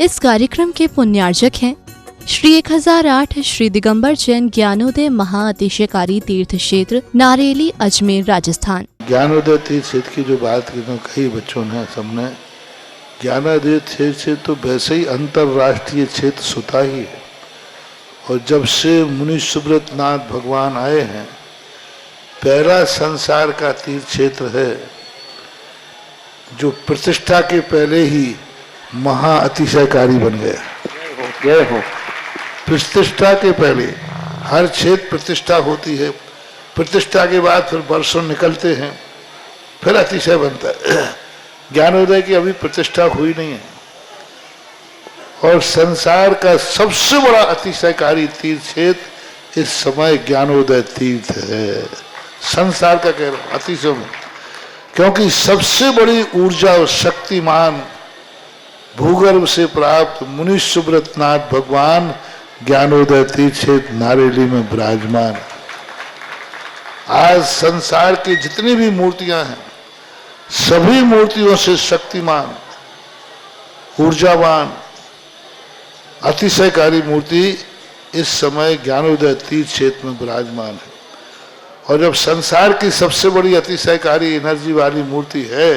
इस कार्यक्रम के पुण्यार्जक हैं श्री 1008 श्री दिगंबर जैन ज्ञानोदय महाअतिशयकारी तीर्थ क्षेत्र नारेली अजमेर राजस्थान। ज्ञानोदय तीर्थ क्षेत्र की जो बात की तो कई बच्चों ने सबने ज्ञानोदय क्षेत्र से तो वैसे ही अंतर्राष्ट्रीय क्षेत्र सुता ही है। और जब से मुनि सुब्रत नाथ भगवान आए हैं, पहला संसार का तीर्थ क्षेत्र है जो प्रतिष्ठा के पहले ही महाअतिशयकारी बन गया। प्रतिष्ठा के पहले हर क्षेत्र प्रतिष्ठा होती है, प्रतिष्ठा के बाद फिर वर्षों निकलते हैं, फिर अतिशय बनता है। ज्ञानोदय की अभी प्रतिष्ठा हुई नहीं है और संसार का सबसे बड़ा अतिशयकारी तीर्थ क्षेत्र इस समय ज्ञानोदय तीर्थ है। संसार का कह रहा हूं अतिशय में, क्योंकि सबसे बड़ी ऊर्जा और शक्तिमान भूगर्भ से प्राप्त मुनि सुब्रत नाथ भगवान ज्ञानोदय तीर्थ क्षेत्र नारेली में विराजमान। आज संसार की जितनी भी मूर्तियां हैं, सभी मूर्तियों से शक्तिमान, ऊर्जावान, अतिशयकारी मूर्ति इस समय ज्ञानोदय तीर्थ क्षेत्र में विराजमान है। और जब संसार की सबसे बड़ी अतिशयकारी एनर्जी वाली मूर्ति है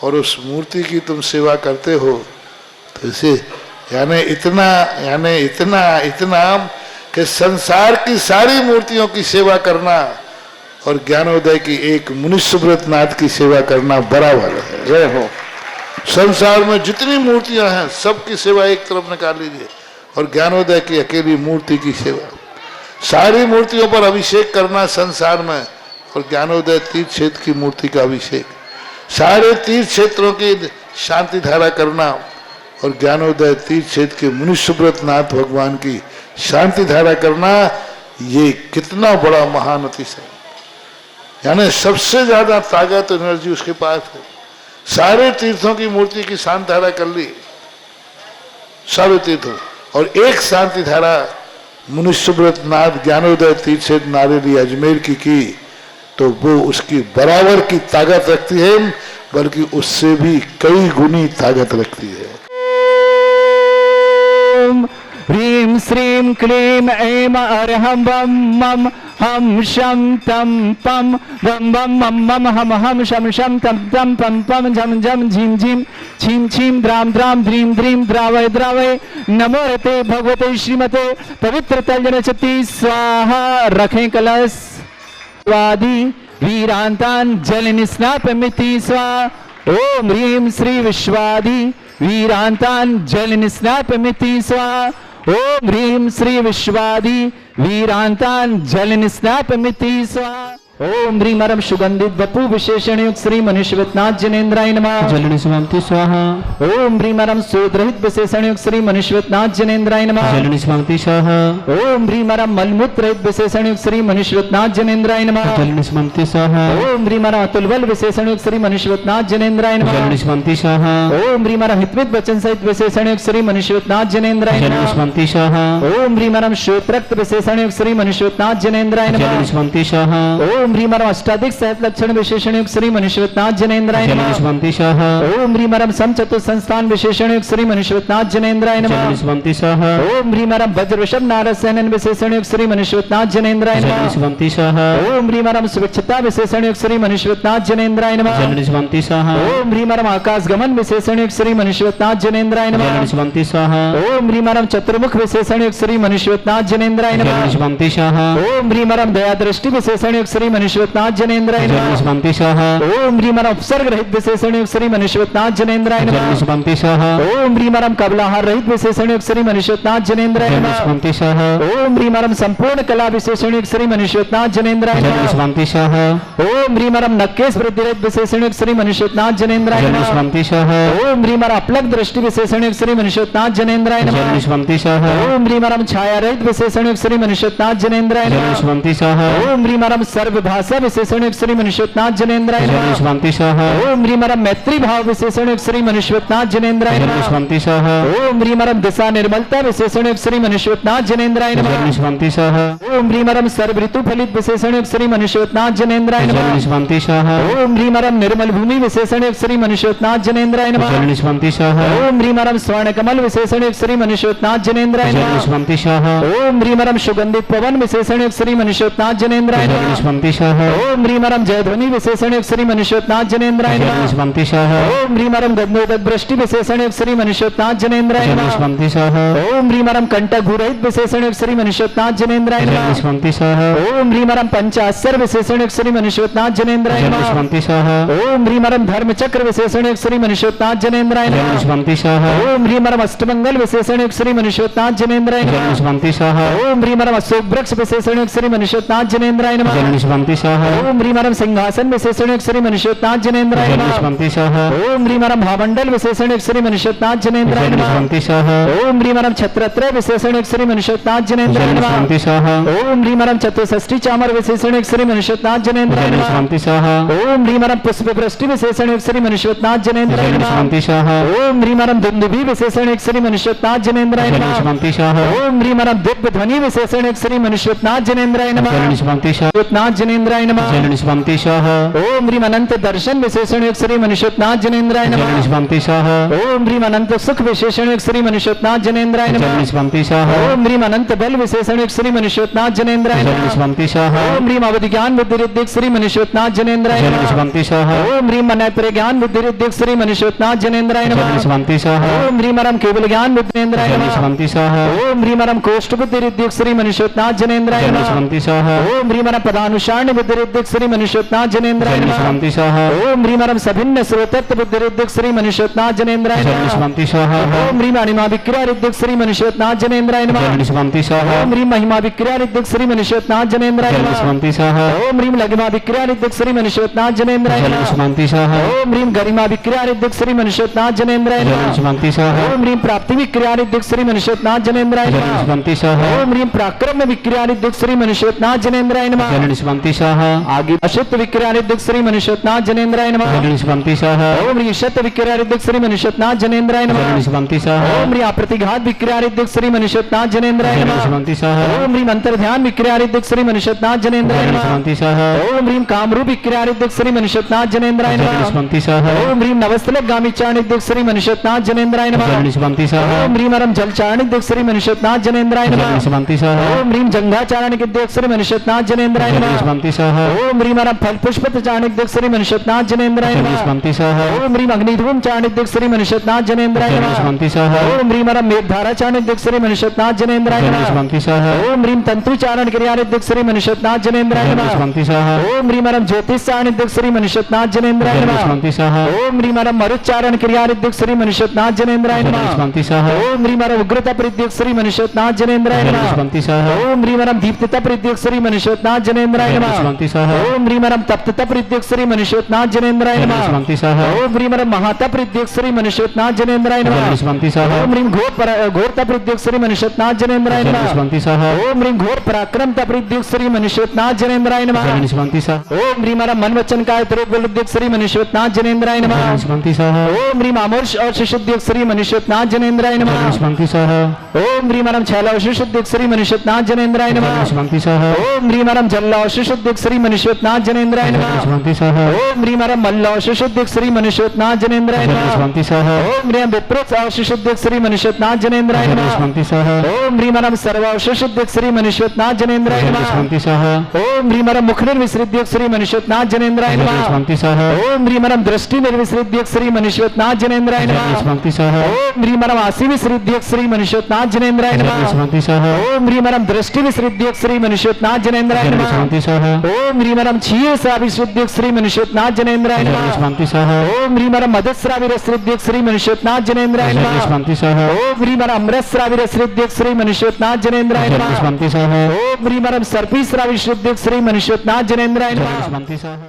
और उस मूर्ति की तुम सेवा करते हो, तो इसे यानी इतना कि संसार की सारी मूर्तियों की सेवा करना और ज्ञानोदय की एक मुनि सुब्रत नाथ की सेवा करना बराबर है। जय हो। संसार में जितनी मूर्तियां हैं सबकी सेवा एक तरफ निकाल लीजिए और ज्ञानोदय की अकेली मूर्ति की सेवा। सारी मूर्तियों पर अभिषेक करना संसार में और ज्ञानोदय तीर्थ क्षेत्र की मूर्ति का अभिषेक, सारे तीर्थ क्षेत्रों की शांति धारा करना और ज्ञानोदय तीर्थ क्षेत्र के मुनि सुब्रत नाथ भगवान की शांति धारा करना, ये कितना बड़ा महान अतिशय। यानी सबसे ज्यादा ताकत एनर्जी उसके पास है। सारे तीर्थों की मूर्ति की शांति धारा कर ली, सारे तीर्थों, और एक शांति धारा मुनि सुब्रत नाथ ज्ञानोदय तीर्थ क्षेत्र नारेली अजमेर की तो वो उसकी बराबर की ताकत रखती है, बल्कि उससे भी कई गुनी ताकत रखती है। ह्रीं श्रीं क्लीं ऐं अरहं बम मम हम शम तम पम वम वम मम मम हम हम शम शम तम तम पम पम झम झम झीम झीम छीम छीम द्राम द्राम ध्रीम ध्रीम द्रावय द्रावय नमो रते भगवते श्रीमते पवित्र तंजन चति स्वाहा। रखें कलश स्वादि वीरांतान जल निस्नापमिति स्वाहा। ओम ह्रीं श्री विश्वादि वीरांतान जल निस्नापमिति स्वाहा। ओम ह्रीं श्री विश्वादि वीरांतान जल निस्नापमिति स्वाहा। ओम ह्रीं अरम सुगंधित वपु विशेषण युक्त श्री मनुष्यवतनाथ जनेन्द्राय नमः जल निस्वामति स्वाहा। ओम ह्रीं अरम शोधरहित विशेषण युक्त श्री मनुष्यवतनाथ जनेन्द्राय नमः जल निस्वामति स्वाहा। ओम ह्रीं अरम मलमूत्र रहित विशेषण युक्त श्री मनुष्यवतनाथ जनेन्द्राय नमः जल निस्वामति स्वाहा। ओम ह्रीं अरम अतुल बल विशेषण युक्त श्री मनुष्यवतनाथ जनेन्द्राय नमः जल निस्वामति स्वाहा। ओम ह्रीं अरम हितविद वचन सहित विशेषण युक्त श्री मनुष्यवतनाथ जनेन्द्राय नमः जल निस्वामति स्वाहा। ओम ह्रीं अरम श्वेतरक्त विशेषण युक्त श्री मनुष्यवतनाथ जनेन्द्राय नमः जल निस्वामति स्वाहा। ओम ह्रीं अरम अष्टाधिक सहस्र लक्षण विशेषण युक्त श्री मनुष्यवतनाथ जनेन्द्राय नमः जल निस्वामति स्वाहा। ओम ह्रीं अरम समचतुर संस्थान विशेषण युक्त श्री मनुष्यवतनाथ जनेन्द्राय नमः जल निस्वामति स्वाहा। ओम ह्रीं अरम वज्र वृषभ नारद सेनन विशेषण युक्त श्री मनुष्यवतनाथ जनेन्द्राय नमः जल निस्वामति स्वाहा। ओम ह्रीं अरम सुविक्षता विशेषण युक्त श्री मनुष्यवतनाथ जनेन्द्राय नमः जल निस्वामति स्वाहा। ओम ह्रीं अरम आकाश गमन विशेषण युक्त श्री मनुष्यवतनाथ जनेन्द्राय नमः जल निस्वामति स्वाहा। ओम ह्रीं अरम चतुर्मुख विशेषण युक्त श्री मनुष्यवतनाथ जनेन्द्राय नमः जल निस्वामति स्वाहा। ओम ह्रीं अरम दया दृष्टि विशेषण युक्त श्री मनुष्यवतनाथ जनेन्द्राय नमः जल निस्वामति स्वाहा। ओम ह्रीं अरम उपसर्ग रहित विशेषण युक्त श्री मनुष्यवतनाथ जनेन्द्राय नमः जल निस्वामति स्वाहा। ओम ह्रीं अरम कबलाहार रहित विशेषण युक्त श्री मनुष्यवतनाथ जनेन्द्राय नमः जल निस्वामति स्वाहा। ओम ह्रीं अरम संपूर्ण कला विशेषण युक्त श्री मनुष्यवतनाथ जनेन्द्राय नमः जल निस्वामति स्वाहा। ओम ह्रीं अरम नक्केश वृद्धि रहित विशेषण युक्त श्री मनुष्यवतनाथ जनेन्द्राय नमः जल निस्वामति स्वाहा। ओम ह्रीं अरम अपलक दृष्टि विशेषण युक्त श्री मनुष्यवतनाथ जनेन्द्राय नमः जल निस्वामति स्वाहा। ओम ह्रीं अरम छाया रहित विशेषण युक्त श्री मनुष्यवतनाथ जनेन्द्राय नमः जल निस्वामति स्वाहा। ओम ह्रीं अरम सर्व भाषा विशेषण युक्त श्री मनुष्योत्नाथ जनेन्द्राय नमः। शांति सह ओम ह्रीं परम मैत्री भाव विशेषण युक्त श्री मनुष्योत्नाथ जनेन्द्राय नमः। शांति सह ओम ह्रीं परम दिशा निर्मलता विशेषण युक्त श्री मनुष्योत्नाथ जनेन्द्राय नमः। शांति सह ओम ह्रीं परम सर्व ऋतु फलित विशेषण युक्त श्री मनुष्योत्नाथ जनेन्द्राय नमः। शांति सह ओम ह्रीं परम निर्मल भूमि विशेषण युक्त श्री मनुष्योत्नाथ जनेन्द्राय नमः। शांति सह ओम ह्रीं परम स्वर्ण कमल विशेषण युक्त श्री मनुष्योत्नाथ जनेन्द्राय नमः। शांति सह ओम ह्रीं परम सुगंधित पवन विशेषण युक्त श्री मनुष्योत्नाथ जनेन्द्राय नमः। शांति सह ओम ह्रीं परम जयध्वनि विशेषण युक्त श्री मनुष्योत्नाथ जनेन्द्राय नमः। शांति सह ओम ह्रीं परम गंधोदक वृष्टि विशेषण युक्त श्री मनुष्योत्नाथ जनेन्द्राय नमः। शांति सह ओम ह्रीं परम कंटक भूरहित विशेषण युक्त श्री मनुष्योत्नाथ जनेन्द्राय नमः। शांति सह ओम ह्रीं परम पंचाक्षर विशेषण युक्त श्री मनुष्योत्नाथ जनेन्द्राय नमः। शांति सह ओम ह्रीं परम धर्म चक्र विशेषण युक्त श्री मनुष्योत्नाथ जनेन्द्राय नमः। शांति सह ओम ह्रीं परम अष्टमंगल विशेषण युक्त श्री मनुष्योत्नाथ जनेन्द्राय नमः। शांति सह ओम ह्रीं परम अशोक वृक्ष विशेषण युक्त श्री मनुष्योत्नाथ जनेन्द्राय नमः। शांति सह ओम ह्रीं परम सिंहासन विशेषण युक्त श्री मनुष्योत्नाथ जनेन्द्राय नमः। शांति सह ओम ह्रीं परम भामंडल विशेषण युक्त श्री मनुष्योत्नाथ जनेन्द्राय नमः। शांति सह ओम ह्रीं परम छत्रत्रय विशेषण युक्त श्री मनुष्योत्नाथ जनेन्द्राय नमः। शांति सह ओम ह्रीं परम चतुष्षष्ठी चामर विशेषण युक्त श्री मनुष्योत्नाथ जनेन्द्राय नमः। शांति सह ओम ह्रीं परम पुष्प वृष्टि विशेषण युक्त श्री मनुष्योत्नाथ जनेन्द्राय नमः। शांति सह ओम ह्रीं परम दुंदुभि विशेषण युक्त श्री मनुष्योत्नाथ जनेन्द्राय नमः। शांति सह ओम ह्रीं परम दिव्य ध्वनि विशेषण युक्त श्री मनुष्योत्नाथ जनेन्द्राय नमः। शांति सह मनुष्योत्नाथ जनेन्द्राय नमः। शांति सह ओम ह्रीं अनंत दर्शन विशेषण युक्त श्री मनुष्योत्नाथ जनेन्द्राय नमः। शांति सह ओम ह्रीं अनंत सुख विशेषण युक्त श्री मनुष्योत्नाथ जनेन्द्राय नमः। शांति सह ओम ह्रीं अनंत बल विशेषण युक्त श्री मनुष्योत्नाथ जनेन्द्राय नमः। शांति सह ओम ह्रीं अवधि ज्ञान बुद्धि रिद्धि श्री मनुष्योत्नाथ जनेन्द्राय नमः। शांति सह ओम ह्रीं मनैत्र ज्ञान बुद्धि रिद्धि श्री मनुष्योत्नाथ जनेन्द्राय नमः। शांति सह ओम ह्रीं परम केवल ज्ञान बुद्धिन्द्राय नमः। शांति सह ओम ह्रीं परम कोष्ठ बुद्धि रिद्धि श्री मनुष्योत्नाथ जनेन्द्राय नमः। शांति सह ओम ह्रीं परम पदानुसारण बुद्धि रिद्धि श्री मनुष्योत्नाथ जनेन्द्राय नमः। शांति सह ओम ह्रीं परम सभिन्न स्रोतत्व बुद्धि रिद्धि श्री मनुष्योत्नाथ जनेन्द्राय नमः। शांति सह ओम ह्रीं अणिमा विक्रिया रिद्धि श्री मनुष्योत्नाथ जनेन्द्राय नमः। शांति सह ओम ह्रीं महिमा विक्रिया रिद्धि श्री मनुष्योत्नाथ जनेन्द्राय नमः। शांति सह ओम ह्रीं लघिमा विक्रिया रिद्धि श्री मनुष्योत्नाथ जनेन्द्राय नमः। शांति सह ओम ह्रीं गरिमा विक्रिया रिद्धि श्री मनुष्योत्नाथ जनेन्द्राय नमः। शांति सह ओम ह्रीं प्राप्ति विक्रिया रिद्धि श्री मनुष्योत्नाथ जनेन्द्राय नमः। शांति सह ओम ह्रीं पराक्रम विक्रिया रिद्धि श्री मनुष्योत्नाथ जनेन्द्राय नमः। शांति सह आगे अशुद्ध विक्रिया रिद्धि श्री मनुष्योत्नाथ जनेन्द्राय नमः। शांति सह ओम ह्रीं शत विक्रिया रिद्धि श्री मनुष्योत्नाथ जनेन्द्राय नमः। शांति सह ओम ह्रीं अप्रतिघात विक्रिया रिद्धि श्री मनुष्योत्नाथ जनेन्द्राय नमः। शांति सह ओम ह्रीं अंतर्ध्यान विक्रिया रिद्धि श्री मनुष्योत्नाथ जनेन्द्राय नमः। शांति सह ओम ह्रीं कामरूप विक्रिया रिद्धि श्री मनुष्योत्नाथ जनेन्द्राय नमः। शांति सह ओम ह्रीं नवस्तलक गामी चाणिद्य श्री मनुष्योत्नाथ जनेन्द्राय नमः। शांति सह ओम ह्रीं परम जल चाणिद्य श्री मनुष्योत्नाथ जनेन्द्राय नमः। शांति सह ओम ह्रीं जंघा चाणिद्य श्री मनुष्योत्नाथ जनेन्द्राय नमः। शांति सह ओम ह्रीं परम फल पुष्प चाणिद्य श्री मनुष्योत्नाथ जनेन्द्राय नमः। शांति सह ओम ह्रीं अग्निधूम चाणिद्य श्री मनुष्योत्नाथ जनेन्द्राय नमः। शांति सह ओम ह्रीं परम मेघधारा चाणिद्य श्री मनुष्योत्नाथ जनेन्द्राय नमः। शांति सह ओम ह्रीं तंतु चारण क्रियारिद्य श्री मनुष्योत्नाथ जनेन्द्राय नमः। शांति सह ओम ह्रीं परम ज्योतिष चाणिद्य श्री मनुष्योत्नाथ जनेन्द्राय नमः। शांति सह ओम ह्रीं परम मरुच्चारण क्रियारिद्य श्री मनुष्योत्नाथ जनेन्द्राय नमः। शांति सह ओम ह्रीं परम उग्रता प्रद्युक्त श्री मनुष्योत्नाथ जनेन्द्राय नमः। शांति सह ओम ह्रीं परम दीप्तता प्रद्युक्त श्री मनुष्योत्नाथ जनेन्द्राय नमः। शांति सह ओम ह्रीं परम तप्तता प्रद्युक्त श्री मनुष्योत्नाथ जनेन्द्राय नमः। शांति सह ओम ह्रीं परम महाता प्रद्युक्त श्री मनुष्योत्नाथ जनेन्द्राय नमः। शांति सह ओम ह्रीं घोरता प्रद्युक्त श्री मनुष्योत्नाथ जनेन्द्राय नमः। शांति सह ओम ह्रीं घोर पराक्रमता प्रद्युक्त श्री मनुष्योत्नाथ जनेन्द्राय नमः। शांति सह ओम ह्रीं परम मन वचन काय त्रोद्युक्त श्री मनुष्योत्नाथ जनेन्द्राय नमः। शांति सह ओम ह्रीं अमोर्ष और शिशुद्युक्त श्री मनुष्योत्नाथ जनेन्द्राय नमः। शांति सह ओम ह्रीं परम छैला और शिशुद्युक्त श्री मनुष्योत्नाथ जनेन्द्राय नमः। शांति सह ओम ह्रीं परम जल्ला और शिशुद्युक्त श्री मनुष्योत्नाथ जनेन्द्राय नमः। शांति सह ओम ह्रीं परम मल्ला और शिशुद्युक्त श्री मनुष्योत्नाथ जनेन्द्राय नमः। शांति सह ओम ह्रीं विप्रोत्स और शिशुद्युक्त श्री मनुष्योत्नाथ जनेन्द्राय नमः। शांति सह ओम ह्रीं परम सर्व और शिशुद्युक्त श्री मनुष्योत्नाथ जनेन्द्राय नमः। शांति सह ओम ह्रीं परम मुख निर्विसृद्युक्त श्री मनुष्योत्नाथ जनेन्द्राय नमः। शांति सह ओम ह्रीं परम दृष्टि निर्विसृद्युक्त श्री मनुष्योत्नाथ जनेन्द्राय नमः। शांति सह ओम ह्रीं परम आसी विसृद्युक्त श्री मनुष्योत्नाथ जनेन्द्राय नमः। शांति सह ओम ह्रीं परम दृष्टि विसृद्युक्त श्री मनुष्योत्नाथ जनेन्द्राय नमः। शांति सह ओम ह्रीं परम क्षीर श्राविसृद्युक्त श्री मनुष्योत्नाथ जनेन्द्राय नमः। शांति सह ओम ह्रीं परम मदस्राविरसृद्युक्त श्री मनुष्योत्नाथ जनेन्द्राय नमः। शांति सह ओम ह्रीं परम अमृतस्राविरसृद्युक्त श्री मनुष्योत्नाथ जनेन्द्राय नमः। शांति सह ओम ह्रीं परम सर्पीस्राविसृद्युक्त श्री मनुष्योत्नाथ जनेन्द्राय नमः। शांति सह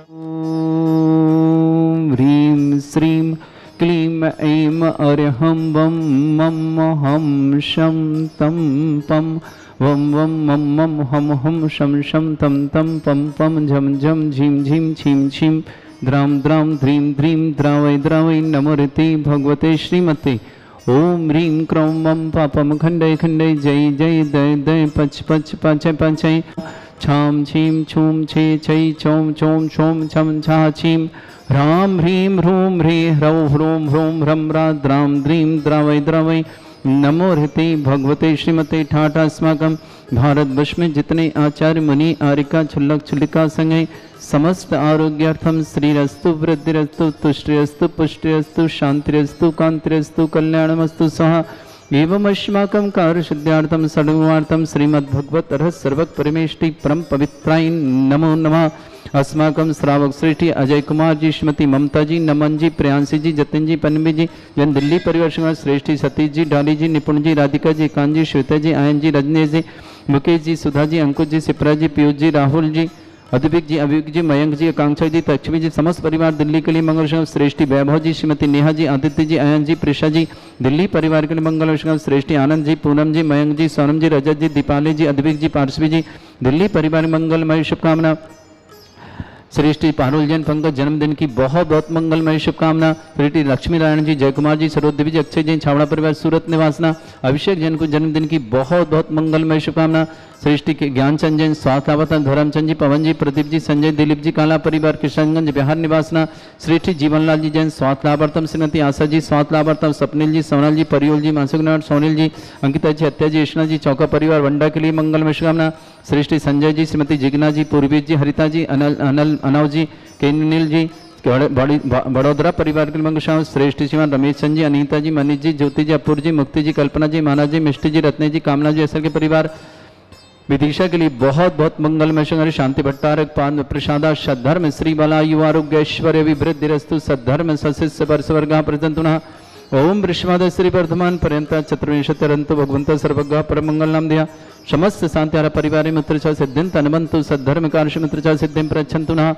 ओम ह्रीं श्रीं क्लीं ऐं अर्हं वं मम हम शं तं पं वं वं मं मं हम हम शं शं तं तं पं पं झं झं झीं झीं छीं छीं द्रां द्रां ध्रीं ध्रीं द्रावै द्रावै नमो ऋते भगवते श्रीमते ओम ह्रीं क्रों मं पापं खण्डै खण्डै जय जय दय दय पच पच पचय पचय छां छीं छूं छे छै छौं छौं छौं छं छा छीं ह्रां ह्रीं ह्रूं ह्री ह्रौं ह्रूं ह्रूं ह्रं ह्रा द्रां द्रीं द्रावै द्रावै नमो ऋते भगवते श्रीमते ठाठ अस्माकं भारतवर्ष में जितने आचार्य मुनि आरिका छुल्लक छुल्लिका संगे समस्त आरोग्यार्थम श्रीरस्तु वृद्धिरस्तु तुष्टिरस्तु पुष्टिरस्तु शांतिरस्तु कांतिरस्तु कल्याणमस्तु सहा एवं अस्माकं कार्यसिद्ध्यार्थम सद्गुणार्थम श्रीमद्भगवत रहस्य सर्वक परमेष्टि परम पवित्राय नमो नमः। अस्माकं श्रावक श्रेष्ठी अजय कुमार जी, श्रीमती ममता जी, नमन जी, प्रियांशी जी, जतिन जी, पन्नवी जी, जन दिल्ली परिवार श्रीमान श्रेष्ठी सतीश जी, डाली जी, निपुण जी, राधिका जी, कांत जी, श्वेता जी, आयन जी, रजनीश जी, मुकेश जी, सुधा जी, अंकुश जी, सिप्रा जी, पीयूष जी, राहुल जी, अद्विक जी, अभिक जी, मयंक जी, आकांक्षा जी, लक्ष्मी जी, समस्त परिवार दिल्ली के लिए मंगल श्रेष्ठी वैभव जी, श्रीमती नेहा जी, आदित्य जी, अयन जी, प्रिशा जी, दिल्ली परिवार के लिए मंगल श्रेष्ठी आनंद जी, पूनम जी, मयंक जी, सोनम जी, रजत जी, दीपाली जी, अद्विक जी, पार्श्वी जी, दिल्ली परिवार मंगलमय शुभकामना। श्रेष्ठी पारुल जैन पंकज जन्मदिन की बहुत बहुत मंगलमय शुभकामना। श्रेष्ठी लक्ष्मी नारायण जी, जय कुमार जी, सरोदेवी जी, अक्षय जैन, छावड़ा परिवार सूरत निवासना, अभिषेक जैन को जन्मदिन की बहुत बहुत मंगलमय शुभकामना। श्रेष्ठी के ज्ञानचंद जैन, स्वास्थ्य लाभार्थम धर्मचंद जी, पवन जी, प्रदीप जी, संजय, दिलीप जी, काला परिवार किशनगंज बिहार निवासना। श्रेष्ठी जीवनलाल जी जैन, स्वास्थ्य लाभार्थम श्रीमती आशा जी, स्वास्थ्य लाभार्थम स्वप्निल जी, सोनल जी, परियोल जी, मानसिक नारायण, सोनिल जी, अंकिता जी, हत्या जी, यशना जी, चौका परिवार वंडा के लिए मंगलमय शुभकामना। श्रेष्ठी संजय जी, श्रीमती जिग्ना जी, पूर्वी जी, हरिता जी, अनव जी, केनिल जी, बड़ोदरा परिवार के मंगल। श्रेष्ठ श्रीमान रमेश चंद जी, अनीता जी, मनीष जी, ज्योति जी, अपूर जी, मुक्ति जी, कल्पना जी, माना जी, मिष्टी जी, रत्ने जी, कामना जी, ऐसा के परिवार विदिशा के लिए बहुत बहुत मंगलमय शंकर। शांति भट्टारक पान प्रसादा सद्धर्म श्री बला युवा आरोग्य ऐश्वर्य विवृद्धिरस्तु सद्धर्म सशिष्य वर्षवर्गा प्रजंतुना ओम वृषभाद श्री वर्धमान पर्यंत चतुर्विंशतिरंतु भगवंत सर्वज्ञ परमंगल नाम दिया समस्त शांत्यार परिवारे मित्रचा सिद्धिं तनवंतु सद्धर्म कार्य सिद्धिं प्रच्छन्तु नः।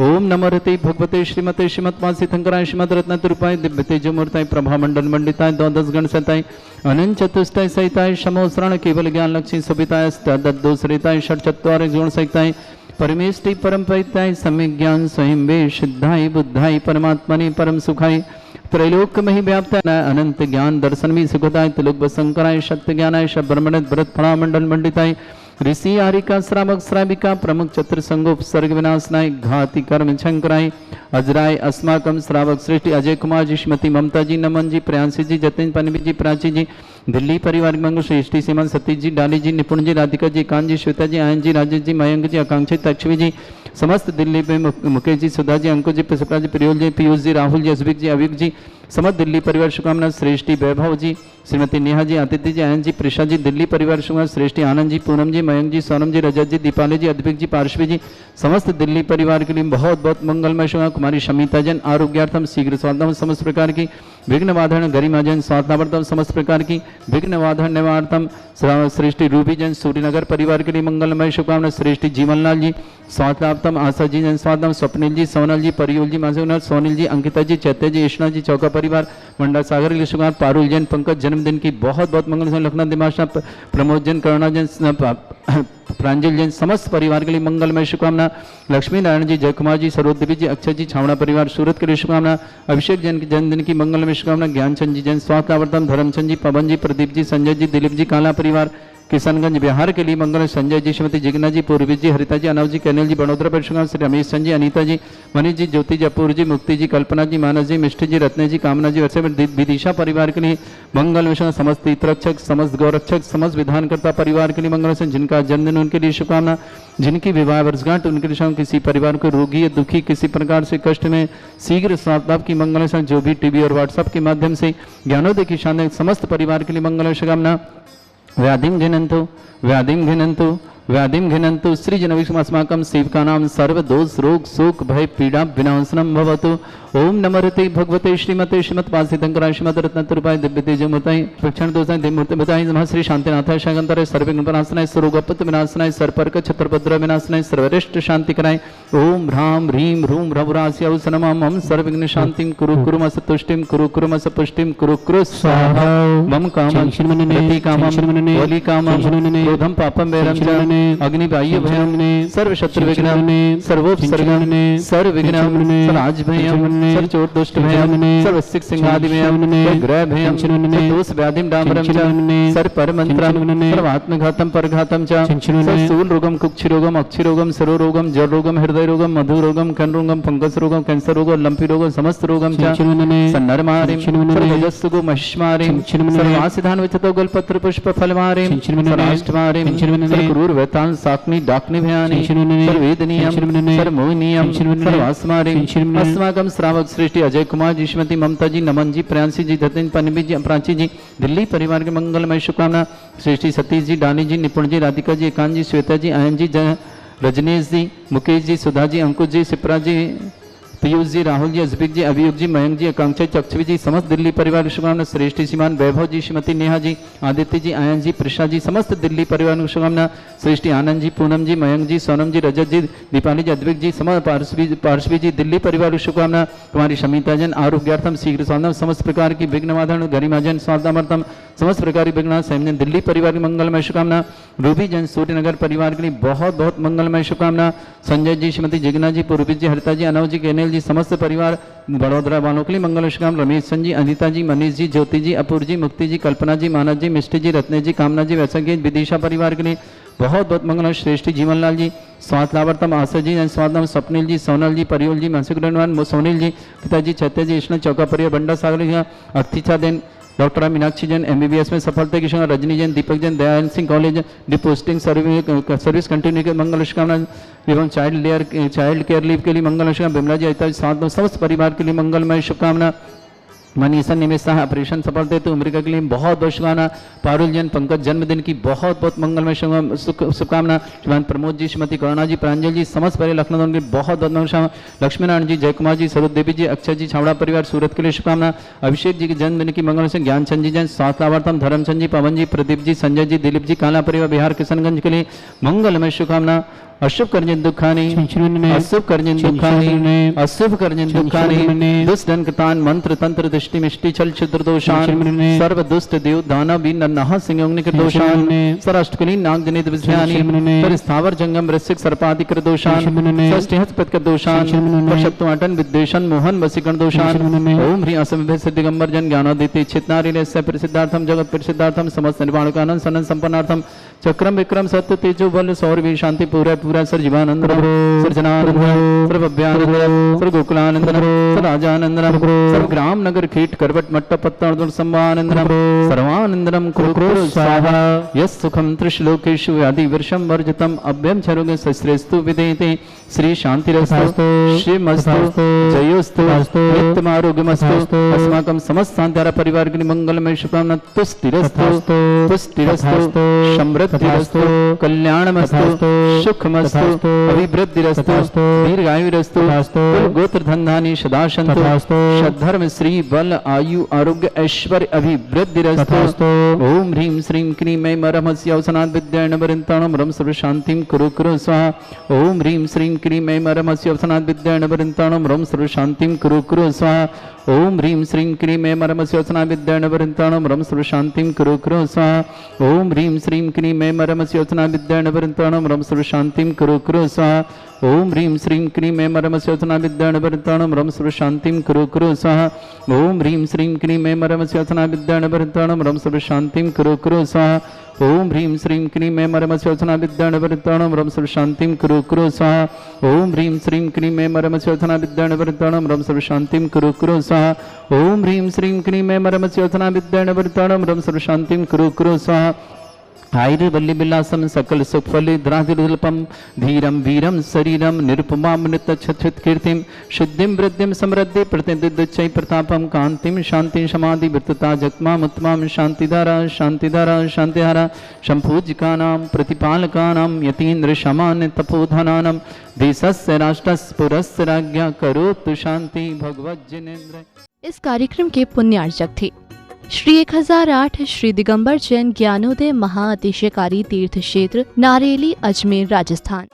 ओम नमो ऋते भगवते श्रीमते श्रीमत्मासी शंकराय श्रीमद रत्नतरूपाय दिव्य तेजोमूर्ताय प्रभा मंडल मंडिताय द्वादश गण सताय अनंत चतुष्टय सहिताय समोसरण केवल ज्ञान लक्ष्मी सुभिताय तद्दोषरिताय षट्चत्वार गुण सहिताय परमेष्टि परम परिताय सम्यक ज्ञान स्वयं वे सिद्धाय बुद्धाय परमात्मने परम सुखाय त्रैलोक में ही व्याप्त अनंत ज्ञान दर्शन भी सुखदाय त्रिलोक शंकराय सत्य ज्ञानाय ब्रह्मण भरत फला मंडल मंडिताय ऋषि आरिका श्रावक श्राविका प्रमुख चतुर संगोप सर्ग विनाशनाय घाति कर्म शंकराय अजराय अस्माकम श्रावक श्रेष्ठी अजय कुमार जी श्रीमती ममता जी नमन जी प्रियांशी जी जतिन पन्नवी जी प्राची जी दिल्ली परिवार मंगल श्रेष्ठी सीमन सतीश जी डाली जी निपुण जी राधिका जी कांत जी श्वेता जी आयन जी राजेश जी मयंक जी आकांक्षित लक्ष्मी जी समस्त दिल्ली में मुकेश जी सुधा जी अंकुश जी पुष्पा जी प्रियोल जी पीयूष जी राहुल जी अजबिक जी अविक जी समस्त दिल्ली परिवार शुभकामना। श्रेष्ठी वैभव जी श्रीमती नेहा जी आदित्य जी आयन जी प्रिशा जी दिल्ली परिवार शुभकामना। श्रेष्ठी आनंद जी पूनम जी मयंक जी सोनम जी रजत जी दीपाली जी अद्विक जी पार्श्वी जी समस्त दिल्ली परिवार के लिए बहुत बहुत मंगलमय शुभकामना। कुमारी शमिता जन आरोग्यार्थम शीघ्र स्वास्थ्य समस्त प्रकार की विघ्न वाधन गरिमा जन स्वास्थ्यार्थम समस्त प्रकार की विघ्न वाधन निवार्थम श्रेष्ठी रूबी जन सूर्यनगर परिवार के लिए मंगलमय शुभकामना। श्रेष्ठी जीवनलाल जी स्वास्थ्यार्थम आशा जी जन स्वास्थ्य स्वप्निल जी सोनल जी परियोल जी मानसिक सोनिल जी अंकिता जी चैत्य जी यशना जी चौका परिवार मंडा सागर के शुभकामना। पारुल जैन पंकज जन्मदिन की बहुत बहुत मंगल। लखनऊ दिमाशा प्रमोद जैन करुणा जैन प्रांजल जैन समस्त परिवार के लिए मंगलमय शुभकामना। लक्ष्मी नारायण जी जय कुमार जी सरोदेवी जी अक्षय जी छावड़ा परिवार सूरत के लिए शुभकामना। अभिषेक जैन के जन्मदिन की मंगलमय शुभकामना। ज्ञानचंद जी जैन स्वास्थ्य आवर्तन धर्मचंद जी पवन जी प्रदीप जी संजय जी दिलीप जी काला परिवार किशनगंज बिहार के लिए मंगल। संजय जी श्रीमती जिग्ना जी पूर्वी जी हरिता जी अनव जी कैनिल जी बड़ोदरा परिश्रम श्री रमेश चंद जी अनीता जी मनीष जी ज्योति जी अपूर जी मुक्ति जी कल्पना जी मानस जी मिष्टी जी रत्ने जी कामना जी वैसे विदिशा परिवार के लिए मंगल मिशन समस्त हितरक्षक समस्त गौरक्षक समस्त विधानकर्ता परिवार के लिए मंगल मिशन। जिनका जन्मदिन उनके लिए शुभकामना। जिनकी विवाह वर्षगांठ उनके लिए किसी परिवार को रोगी या दुखी किसी प्रकार से कष्ट में शीघ्र स्वास्थ्य की मंगल मिशन। जो भी टीवी और व्हाट्सएप के माध्यम से ज्ञानोदय की शान समस्त परिवार के लिए मंगल शुभकामना। व्याधिं घिनन्तु व्याधिं घिनन्तु श्रीजनविष्णुमस्माकं सेवकानां सर्वदोष रोग शोक भय पीड़ा विनाशनं भवतु। ओम नमस्ते भगवते श्रीमते श्रीमत्पासितंकराय श्रीमद्रत्नतुर्पाय दिव्य तेजोमूर्तये प्रक्षण दोषाय देवमूर्ति बताय नमः श्री शांतिनाथाय शांतराय सर्वविघ्नविनाशनाय सर्वोपत्त विनाशनाय सर्पर्क छत्रभद्र विनाशनाय सर्वरिष्ट शांति कराय। ओम ह्रां ह्रीं ह्रूं ह्रवरास्यौ नमः मम सर्वविघ्न शांतिं कुरु कुरुमस तुष्टिं कुरु कुरुमस पुष्टिं कुरु कुरु स्वाहा। मम कामं रति कामं वली कामं क्रोधं पापं वैरं च अग्नि बाह्य भयं सर्व शत्रु विघ्नं सर्वोपसर्गं सर्वविघ्नं सर्वराज भयं सर्व चोर दुष्ट भयं सर्व सिख सिंहादि भयं ग्रह भयं दोष व्याधिं डामरं च सर्व परमंत्रं सर्व आत्मघातं परघातं च सर्व स्थूल रोगं कुक्षि रोगं अक्षि रोगं सर्व रोगं जल रोगं हृदय रोगं मधु रोगं कर्ण रोगं फंगस रोगं कैंसर रोगं लंपी रोगं समस्त रोगं च सन्नरमारिं सर्वजस्तुगो महिष्मारिं सर्वासिधान विचतो गलपत्र पुष्प फलमारिं सर्वाष्टमारिं सर्वक्रूर वेतान साक्नि डाक्नि भयानि सर्ववेदनीयं सर्वमोहनीयं सर्वास्मारिं अस्माकं श्रावक सृष्टि अजय कुमार जी श्रीमती ममता जी नमन जी प्रियांशी जी जतिन पन्नबी जी प्राची जी दिल्ली परिवार के मंगलमय शुभकामना। सृष्टि सतीश जी डानी जी निपुण जी राधिका जी एकांत जी श्वेता जी आयन जी रजनीश जी मुकेश जी सुधा जी अंकुश जी सिप्रा जी पीयूष जी राहुल जी अजबिक जी अभियुग जी मयंक जी आकांक्षा चक्षवी जी समस्त दिल्ली परिवार की शुभकामना। श्रेष्ठी श्रीमान वैभव जी श्रीमती नेहा जी आदित्य जी आयन जी प्रशा जी समस्त दिल्ली परिवार की शुभकामना। सृष्टि आनंद जी पूनम जी मयंक जी सोनम जी रजत जी दीपाली जी अद्विक जी समस्त पार्श्वी जी दिल्ली परिवार की शुभकामना। कुमारी शमिता जन आरोग्यार्थम शीघ्र स्वास्थ्य समस्त प्रकार की विघ्नवाधन गरिमाजन स्वास्थ्यमर्थम समस्त प्रकार की विघ्न संयमन दिल्ली परिवार की मंगलमय शुभकामना। रूबी जन सूर्यनगर परिवार के लिए बहुत बहुत मंगलमय शुभकामना। संजय जी श्रीमती जिग्ना जी पूर्वी जी हरिता जी अनव जी केनेल जी समस्त परिवार बड़ोदरा वालों के लिए मंगल शुभकामना। रमेश चंद जी अनिता जी मनीष जी ज्योति जी अपूर्व जी मुक्ति जी कल्पना जी मानव जी मिष्टी जी रत्ने जी कामना जी वैसाखी विदिशा परिवार के लिए बहुत बहुत मंगल। श्रेष्ठी जीवनलाल जी स्वास्थ्य लाभार्थम आशा जी स्वास्थ्य स्वप्निल जी सोनल जी परियोल जी मानसिक सोनिल जी पिताजी चैत्य जी कृष्ण चौका परिवार बंडा सागर अक्षिता देन डॉक्टर मीनाक्षी जैन MBBS में सफलता की शुभकामना। रजनी जैन दीपक जैन दयाल सिंह कॉलेज डिपोस्टिंग सर्विस कंटिन्यू के मंगल शुभकामना एवं चाइल्ड केयर लीव के लिए मंगल शुभकामना। बिमला जी अहिता साथ समस्त परिवार के लिए मंगलमय शुभकामना। मनीषा निमेश शाह ऑपरेशन सफलता हेतु अमेरिका के लिए बहुत बहुत शुभकामना। पारुल जैन पंकज जन्मदिन की बहुत बहुत मंगलमय शुभकामना। श्रीमान प्रमोद जी श्रीमती करुणा जी प्रांजल जी समस्त परिवार लखनऊ के बहुत बहुत मंगल। लक्ष्मी नारायण जी जय कुमार जी स्वरूप देवी जी अक्षय जी छावड़ा परिवार सूरत के लिए शुभकामना। अभिषेक जी के जन्मदिन की मंगल से ज्ञानचंद जी जैन स्वास्थ्य लाभार्थम धर्मचंद जी पवन जी प्रदीप जी संजय जी दिलीप जी काला परिवार बिहार किशनगंज के लिए मंगलमय शुभकामना। अशुभ कर्जन दुखानी अशुभ कर्जन दुखानी अशुभ कर्जन दुखानी दुष्ट दंकतान मंत्र तंत्र दृष्टि मिष्टि छल छिद्र दोषान सर्व दुष्ट देव दानव भी नन्हा सिंह के दोषान सराष्ट्रकुली नाग जनित विषयानि पर स्थावर जंगम वृश्चिक सर्पादिक दोषान षष्ठिहस्पत दोषान सप्तमाटन विद्वेषण मोहन वसीकरण दोषान। ओम ह्रीं असंभव सिद्धिगंबर जन ज्ञानोदिति चित्नारि प्रसिद्धार्थम जगत प्रसिद्धार्थम समस्त निर्वाणकानंद सनन संपन्नार्थम चक्रम विक्रम सत्य तेजो बल सौरवी शांति पूरा पूरा सर जीवानंद सृजनानंद सर्वभ्यानंद सर्व गोकुलानंद सर्व राजानंद सर्व ग्राम नगर कीट करवट मट्ट पत्ता संवानंद सर्वानंदनम कुरु स्वाहा। यस सुखम त्रिश्लोकेषु व्याधि वर्षम वर्जितम अभ्यम छरोगे सश्रेस्तु विदेते श्री शांतिरस्तु श्रीमस्तु जयोस्तु नित्यम आरोग्यमस्तु। अस्माकं समस्त शांतिहारा परिवार के लिए मंगलमय शुभकामना। तुष्टिरस्तु तुष्टिरस्तु समृद्धिरस्तु कल्याणमस्तु सुखमस्तु अभिवृद्धिरस्तु दीर्घायुरस्तु कुल गोत्र धनधानी सदा सन्तु सद्धर्म श्री बल आयु आरोग्य ऐश्वर्य अभिवृद्धिरस्तु। ओम ह्रीं श्रीं क्रीं ऐं मरमस्य अवसनात् विद्याणवरिन्ताणं रम सर्व शांतिं कुरु कुरु स्वाहा। ओम ह्रीं श्रीं क्रीं ऐं मरमस्य अवसनात् विद्याणवरिन्ताणं रम सर्व शांतिं कुरु कुरु स्वाहा। ओम ह्रीं श्रीं क्रीं ऐं मरमस्य अवसनात् विद्याणवरिन्ताणं रम सर्व शांतिं कुरु कुरु स्वाहा। ओम ह्रीं श्रीं क्रीं ऐं मरमस्य अवसनात् विद्याणवरिन्ताणं रम सर्व शांतिं कुरु कुरु स्वाहा। ओम ह्रीं श्रीं क्रीं ऐं मरमस्य अवसनात् विद्याणवरिन्ताणं रम सर्व शांतिं कुरु कुरु स्वाहा। ओम ह्रीं श्रीं क्रीं ऐं मरमस्य अवसनात् विद्याणवरिन्ताणं रम सर्व शांतिं कुरु कुरु स्वाहा। ओम ह्रीं श्रीं क्रीं ऐं मरमस्य अवसनात् विद्याणवरिन्ताणं रम सर्व शांतिं कुरु कुरु स्वाहा। ओम ह्रीं श्रीं क्रीं ऐं मरमस्य अवसनात् विद्याणवरिन्ताणं रम सर्व शांतिं कुरु कुरु स्वाहा। ओम ह्रीं श्रीं क्रीं ऐं मरमस्य अवसनात् विद्याणवरिन्ताणं रम सर्व शांतिं कुरु कुरु स्वाहा। धैर्यवल्लीविलासं सकल सुखफलिद्राधिरुल्पं धीरं वीरं शरीरं निरुपमामृतच्छत्कृतिं शुद्धिं वृद्धिं समृद्धि प्रतिदिद्युच्चै प्रतापं कान्तिं शान्तिं समाधि वृत्तता जगमामुत्तमां शान्तिधारा शान्तिधारा शान्तिहारा शम्भूजिकानां प्रतिपालकानां यतीन्द्रशमान्य तपोधनानां देशस्य राष्ट्रस्य पुरस्य राज्ञा करोतु शान्ति भगवज्जनेन्द्र। इस कार्यक्रम के पुण्यार्चक थे श्री 1008 श्री दिगंबर जैन ज्ञानोदय महाअतिशयकारी तीर्थ क्षेत्र नारेली, अजमेर, राजस्थान।